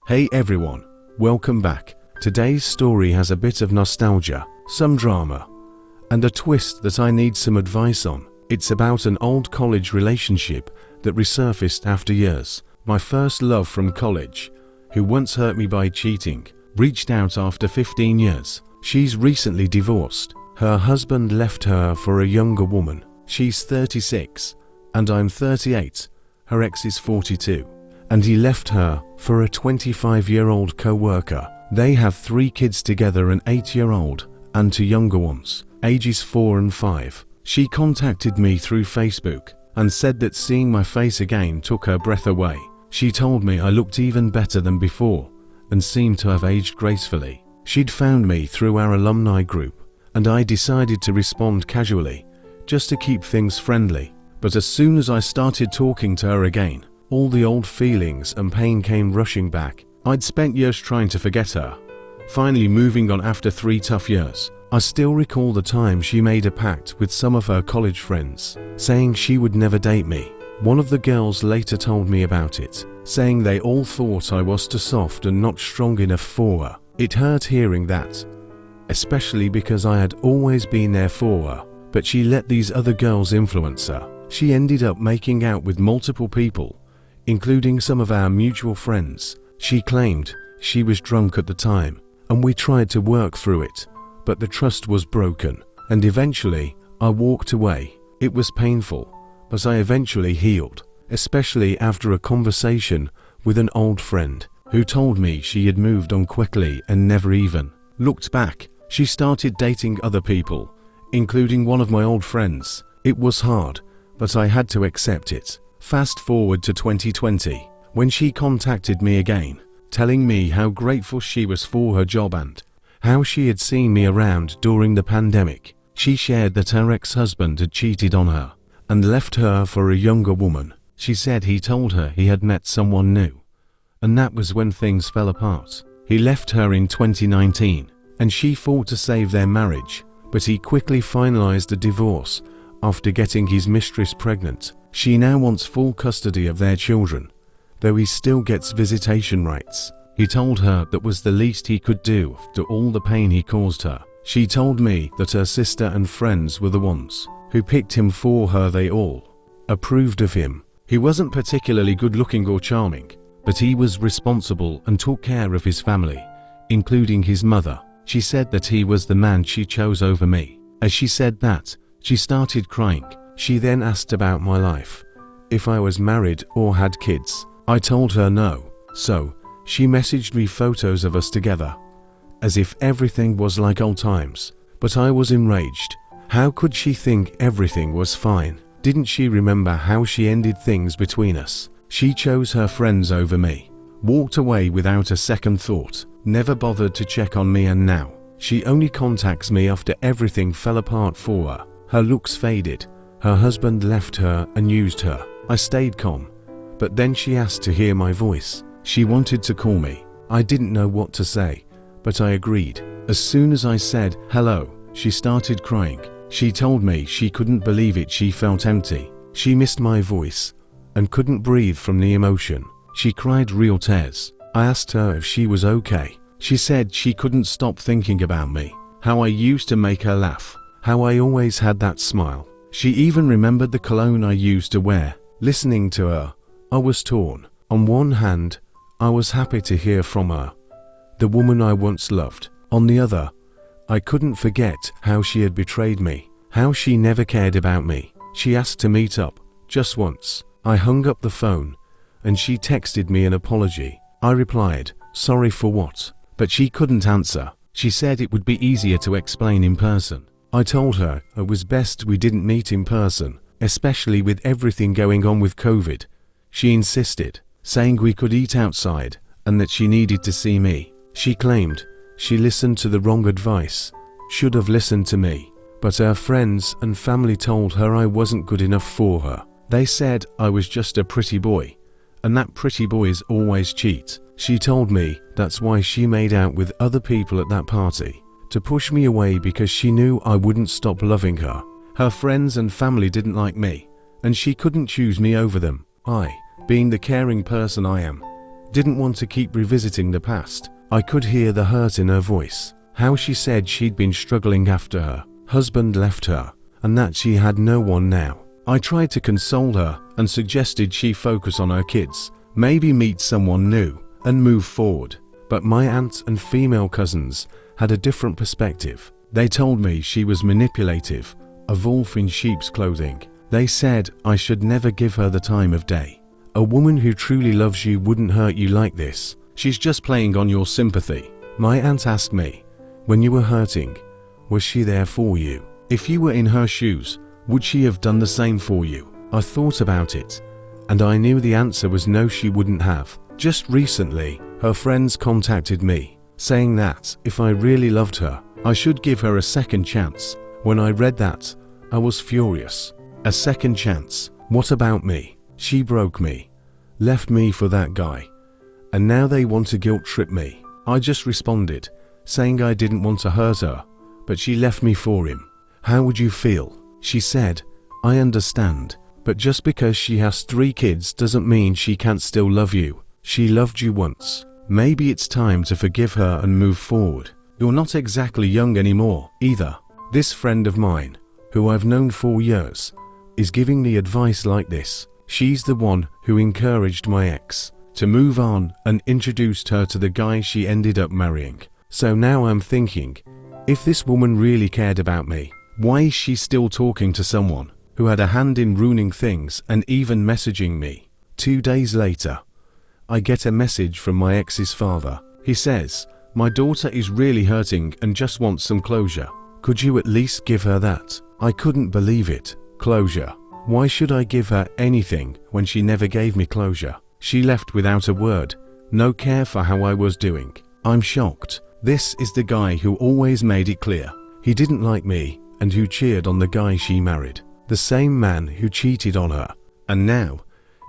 Hey everyone, welcome back. Today's story has a bit of nostalgia, some drama, and a twist that I need some advice on. It's about an old college relationship that resurfaced after years. My first love from college, who once hurt me by cheating, reached out after 15 years. She's recently divorced. Her husband left her for a younger woman. She's 36, and I'm 38. Her ex is 42, and he left her for a 25-year-old co-worker. They have 3 kids together, an 8-year-old and 2 younger ones, ages 4 and 5. She contacted me through Facebook and said that seeing my face again took her breath away. She told me I looked even better than before and seemed to have aged gracefully. She'd found me through our alumni group, and I decided to respond casually, just to keep things friendly. But as soon as I started talking to her again, all the old feelings and pain came rushing back. I'd spent years trying to forget her, finally moving on after 3 tough years. I still recall the time she made a pact with some of her college friends, saying she would never date me. One of the girls later told me about it, saying they all thought I was too soft and not strong enough for her. It hurt hearing that, especially because I had always been there for her, but she let these other girls influence her. She ended up making out with multiple people, including some of our mutual friends. She claimed she was drunk at the time, and we tried to work through it, but the trust was broken, and eventually I walked away. It was painful, but I eventually healed, especially after a conversation with an old friend who told me she had moved on quickly and never even looked back. She started dating other people, including one of my old friends. It was hard, but I had to accept it. Fast forward to 2020, when she contacted me again, telling me how grateful she was for her job and how she had seen me around during the pandemic. She shared that her ex-husband had cheated on her and left her for a younger woman. She said he told her he had met someone new, and that was when things fell apart. He left her in 2019, and she fought to save their marriage, but he quickly finalized a divorce after getting his mistress pregnant. She now wants full custody of their children, though he still gets visitation rights. He told her that was the least he could do after all the pain he caused her. She told me that her sister and friends were the ones who picked him for her. They all approved of him. He wasn't particularly good looking or charming, but he was responsible and took care of his family, including his mother. She said that he was the man she chose over me. As she said that, she started crying. She then asked about my life, if I was married or had kids. I told her no, so she messaged me photos of us together, as if everything was like old times. But I was enraged. How could she think everything was fine? Didn't she remember how she ended things between us? She chose her friends over me, walked away without a second thought, never bothered to check on me, and now she only contacts me after everything fell apart for her. Her looks faded. Her husband left her and used her. I stayed calm, but then she asked to hear my voice. She wanted to call me. I didn't know what to say, but I agreed. As soon as I said hello, she started crying. She told me she couldn't believe it. She felt empty. She missed my voice and couldn't breathe from the emotion. She cried real tears. I asked her if she was okay. She said she couldn't stop thinking about me, how I used to make her laugh, how I always had that smile. She even remembered the cologne I used to wear. Listening to her, I was torn. On one hand, I was happy to hear from her, the woman I once loved. On the other, I couldn't forget how she had betrayed me, how she never cared about me. She asked to meet up, just once. I hung up the phone, and she texted me an apology. I replied, sorry for what? But she couldn't answer. She said it would be easier to explain in person. I told her it was best we didn't meet in person, especially with everything going on with COVID. She insisted, saying we could eat outside and that she needed to see me. She claimed she listened to the wrong advice, should have listened to me, but her friends and family told her I wasn't good enough for her. They said I was just a pretty boy, and that pretty boys always cheat. She told me that's why she made out with other people at that party, to push me away because she knew I wouldn't stop loving her. Her friends and family didn't like me, and she couldn't choose me over them. I, being the caring person I am, didn't want to keep revisiting the past. I could hear the hurt in her voice, how she said she'd been struggling after her husband left her, and that she had no one now. I tried to console her and suggested she focus on her kids, maybe meet someone new, and move forward. But my aunts and female cousins had a different perspective. They told me she was manipulative, a wolf in sheep's clothing. They said I should never give her the time of day. A woman who truly loves you wouldn't hurt you like this. She's just playing on your sympathy. My aunt asked me, when you were hurting, was she there for you? If you were in her shoes, would she have done the same for you? I thought about it, and I knew the answer was no, she wouldn't have. Just recently, her friends contacted me, saying that if I really loved her, I should give her a second chance. When I read that, I was furious. A second chance? What about me? She broke me, left me for that guy, and now they want to guilt trip me. I just responded, saying I didn't want to hurt her, but she left me for him. How would you feel? She said, I understand, but just because she has 3 kids doesn't mean she can't still love you. She loved you once. Maybe it's time to forgive her and move forward. You're not exactly young anymore, either. This friend of mine, who I've known for years, is giving me advice like this. She's the one who encouraged my ex to move on and introduced her to the guy she ended up marrying. So now I'm thinking, if this woman really cared about me, why is she still talking to someone who had a hand in ruining things and even messaging me? 2 days later, I get a message from my ex's father. He says, my daughter is really hurting and just wants some closure. Could you at least give her that? I couldn't believe it. Closure. Why should I give her anything when she never gave me closure? She left without a word, no care for how I was doing. I'm shocked. This is the guy who always made it clear he didn't like me and who cheered on the guy she married. The same man who cheated on her. And now,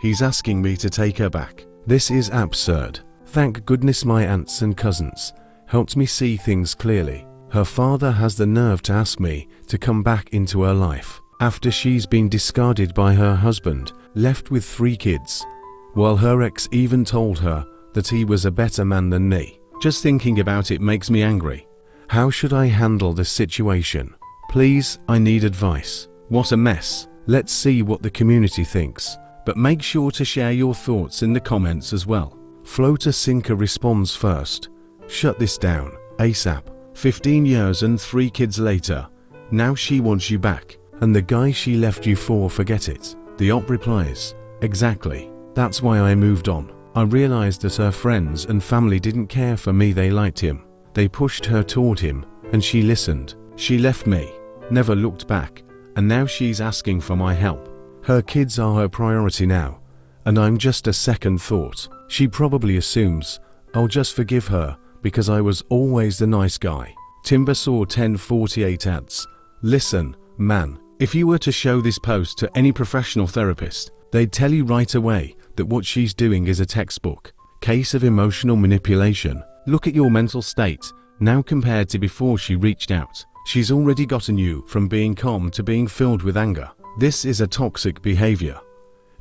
he's asking me to take her back. This is absurd. Thank goodness my aunts and cousins helped me see things clearly. Her father has the nerve to ask me to come back into her life after she's been discarded by her husband, left with 3 kids, while her ex even told her that he was a better man than me. Just thinking about it makes me angry. How should I handle this situation? Please, I need advice. What a mess. Let's see what the community thinks. But make sure to share your thoughts in the comments as well. Floater Sinker responds first. Shut this down, ASAP. 15 years and 3 kids later, now she wants you back, and the guy she left you for, forget it. The op replies, exactly. That's why I moved on. I realized that her friends and family didn't care for me, they liked him. They pushed her toward him, and she listened. She left me, never looked back, and now she's asking for my help. Her kids are her priority now, and I'm just a second thought. She probably assumes I'll just forgive her because I was always the nice guy. Timbersaw 1048 adds, listen, man, if you were to show this post to any professional therapist, they'd tell you right away that what she's doing is a textbook case of emotional manipulation. Look at your mental state now compared to before she reached out. She's already gotten you from being calm to being filled with anger. This is a toxic behavior,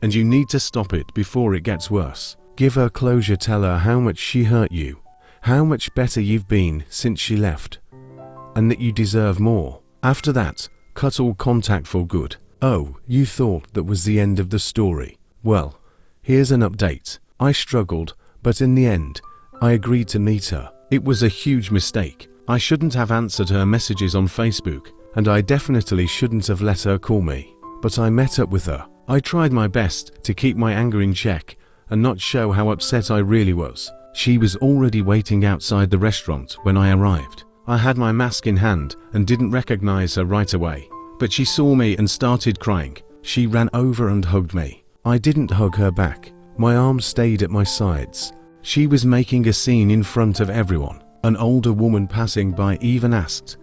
and you need to stop it before it gets worse. Give her closure, tell her how much she hurt you, how much better you've been since she left, and that you deserve more. After that, cut all contact for good. Oh, you thought that was the end of the story? Well, here's an update. I struggled, but in the end, I agreed to meet her. It was a huge mistake. I shouldn't have answered her messages on Facebook, and I definitely shouldn't have let her call me. But I met up with her. I tried my best to keep my anger in check and not show how upset I really was. She was already waiting outside the restaurant when I arrived. I had my mask in hand and didn't recognize her right away, but she saw me and started crying. She ran over and hugged me. I didn't hug her back. My arms stayed at my sides. She was making a scene in front of everyone. An older woman passing by even asked,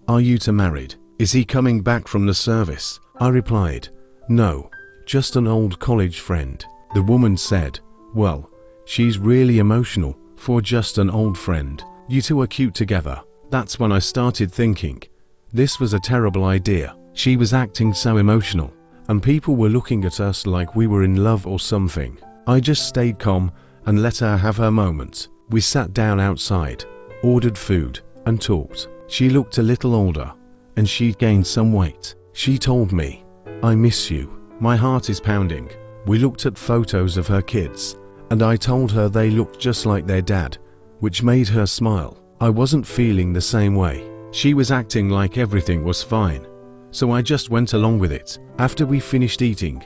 "Are you two married? Is he coming back from the service?" I replied, "No, just an old college friend." The woman said, "Well, she's really emotional for just an old friend. You two are cute together." That's when I started thinking, this was a terrible idea. She was acting so emotional, and people were looking at us like we were in love or something. I just stayed calm and let her have her moment. We sat down outside, ordered food, and talked. She looked a little older, and she'd gained some weight. She told me, "I miss you." My heart is pounding. We looked at photos of her kids, and I told her they looked just like their dad, which made her smile. I wasn't feeling the same way. She was acting like everything was fine, so I just went along with it. After we finished eating,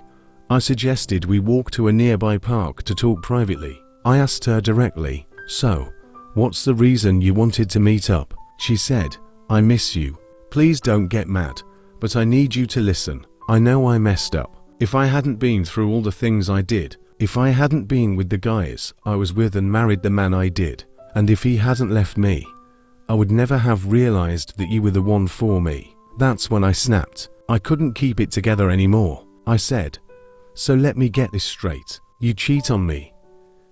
I suggested we walk to a nearby park to talk privately. I asked her directly, "So, what's the reason you wanted to meet up?" She said, "I miss you. Please don't get mad, but I need you to listen. I know I messed up. If I hadn't been through all the things I did, if I hadn't been with the guys I was with and married the man I did, and if he hadn't left me, I would never have realized that you were the one for me." That's when I snapped. I couldn't keep it together anymore. I said, "So let me get this straight. You cheat on me,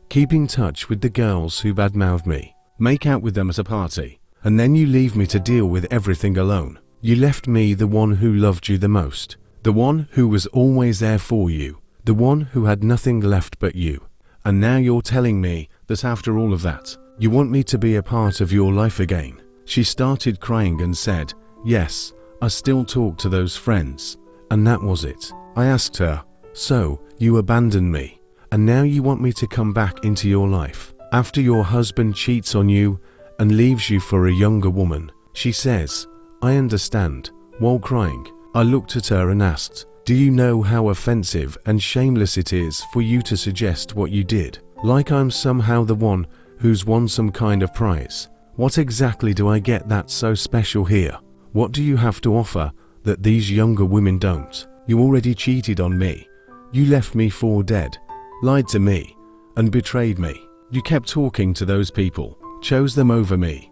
keep in touch with the girls who badmouthed me, make out with them at a party, and then you leave me to deal with everything alone. You left me the one who loved you the most, the one who was always there for you, the one who had nothing left but you. And now you're telling me that after all of that, you want me to be a part of your life again." She started crying and said, "Yes, I still talk to those friends." And that was it. I asked her, "So, you abandoned me, and now you want me to come back into your life after your husband cheats on you and leaves you for a younger woman?" She says, "I understand." While crying, I looked at her and asked, "Do you know how offensive and shameless it is for you to suggest what you did? Like I'm somehow the one who's won some kind of prize. What exactly do I get that's so special here? What do you have to offer that these younger women don't? You already cheated on me. You left me for dead, lied to me, and betrayed me. You kept talking to those people, chose them over me,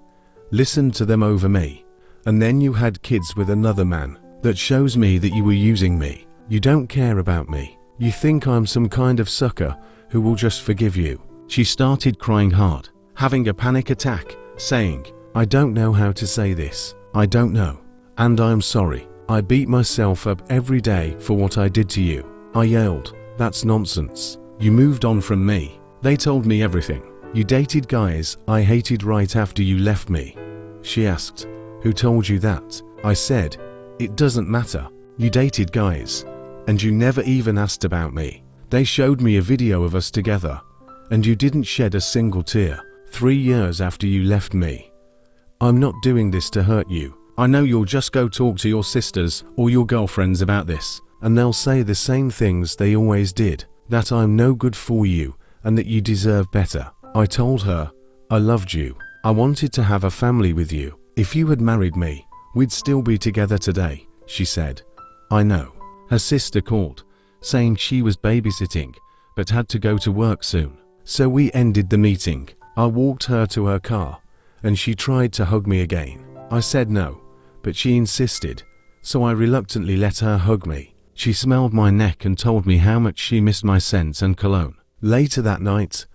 listened to them over me, and then you had kids with another man. That shows me that you were using me. You don't care about me. You think I'm some kind of sucker who will just forgive you." She started crying hard, having a panic attack, saying, "I don't know how to say this. I don't know. And I'm sorry. I beat myself up every day for what I did to you." I yelled, "That's nonsense. You moved on from me. They told me everything. You dated guys I hated right after you left me." She asked, "Who told you that?" I said, "It doesn't matter. You dated guys, and you never even asked about me. They showed me a video of us together, and you didn't shed a single tear 3 years after you left me. I'm not doing this to hurt you. I know you'll just go talk to your sisters or your girlfriends about this, and they'll say the same things they always did, that I'm no good for you and that you deserve better." I told her, "I loved you. I wanted to have a family with you. If you had married me, we'd still be together today." She said, "I know." Her sister called, saying she was babysitting, but had to go to work soon. So we ended the meeting. I walked her to her car, and she tried to hug me again. I said no, but she insisted, so I reluctantly let her hug me. She smelled my neck and told me how much she missed my scent and cologne. Later that night,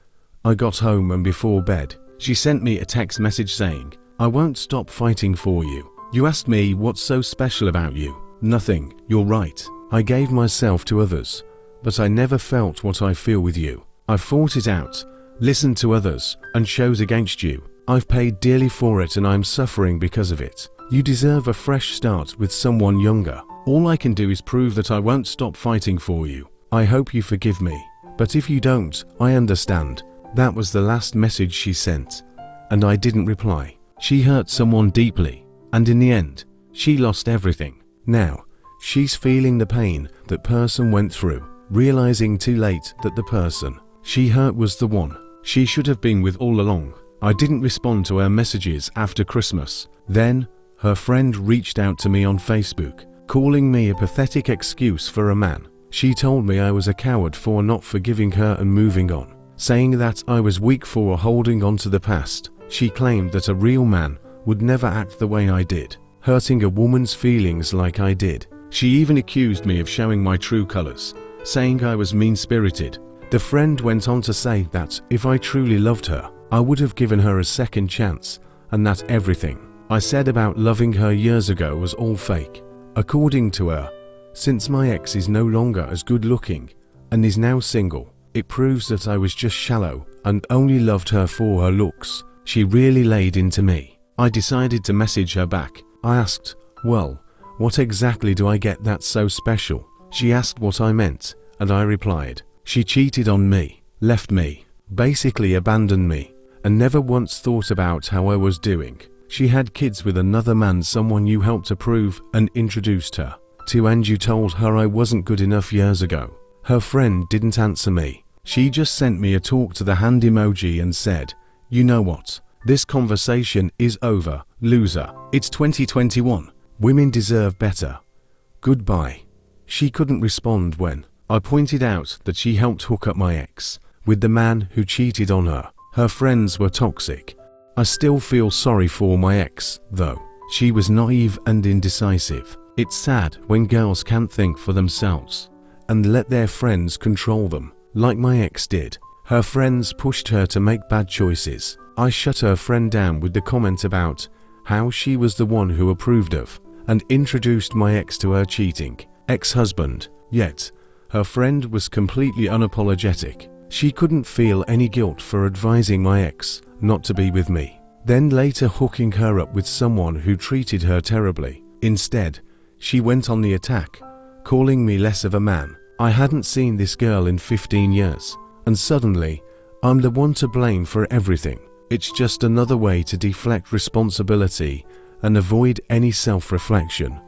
I got home and before bed, she sent me a text message saying, "I won't stop fighting for you. You asked me what's so special about you. Nothing, you're right. I gave myself to others, but I never felt what I feel with you. I fought it out, listened to others, and chose against you. I've paid dearly for it and I'm suffering because of it. You deserve a fresh start with someone younger. All I can do is prove that I won't stop fighting for you. I hope you forgive me. But if you don't, I understand." That was the last message she sent, and I didn't reply. She hurt someone deeply, and in the end, she lost everything. Now, she's feeling the pain that person went through, realizing too late that the person she hurt was the one she should have been with all along. I didn't respond to her messages after Christmas. Then, her friend reached out to me on Facebook, calling me a pathetic excuse for a man. She told me I was a coward for not forgiving her and moving on, saying that I was weak for holding on to the past. She claimed that a real man would never act the way I did, hurting a woman's feelings like I did. She even accused me of showing my true colors, saying I was mean-spirited. The friend went on to say that if I truly loved her, I would have given her a second chance, and that everything I said about loving her years ago was all fake. According to her, since my ex is no longer as good looking and is now single, It proves that I was just shallow and only loved her for her looks. She really laid into me. I decided to message her back. I asked, well, what exactly do I get that's so special? She asked what I meant, and I replied, she cheated on me, left me, basically abandoned me, and never once thought about how I was doing. She had kids with another man, someone you helped approve and introduced her to, and you told her I wasn't good enough years ago. Her friend didn't answer me. She just sent me a talk to the hand emoji and said, you know what? This conversation is over, loser. It's 2021. Women deserve better. Goodbye. She couldn't respond when I pointed out that she helped hook up my ex with the man who cheated on her. Her friends were toxic. I still feel sorry for my ex, though. She was naive and indecisive. It's sad when girls can't think for themselves and let their friends control them, like my ex did. Her friends pushed her to make bad choices. I shut her friend down with the comment about how she was the one who approved of and introduced my ex to her cheating ex-husband. Yet, her friend was completely unapologetic. She couldn't feel any guilt for advising my ex not to be with me, then later hooking her up with someone who treated her terribly. Instead, she went on the attack, calling me less of a man. I hadn't seen this girl in 15 years, and suddenly, I'm the one to blame for everything. It's just another way to deflect responsibility and avoid any self-reflection.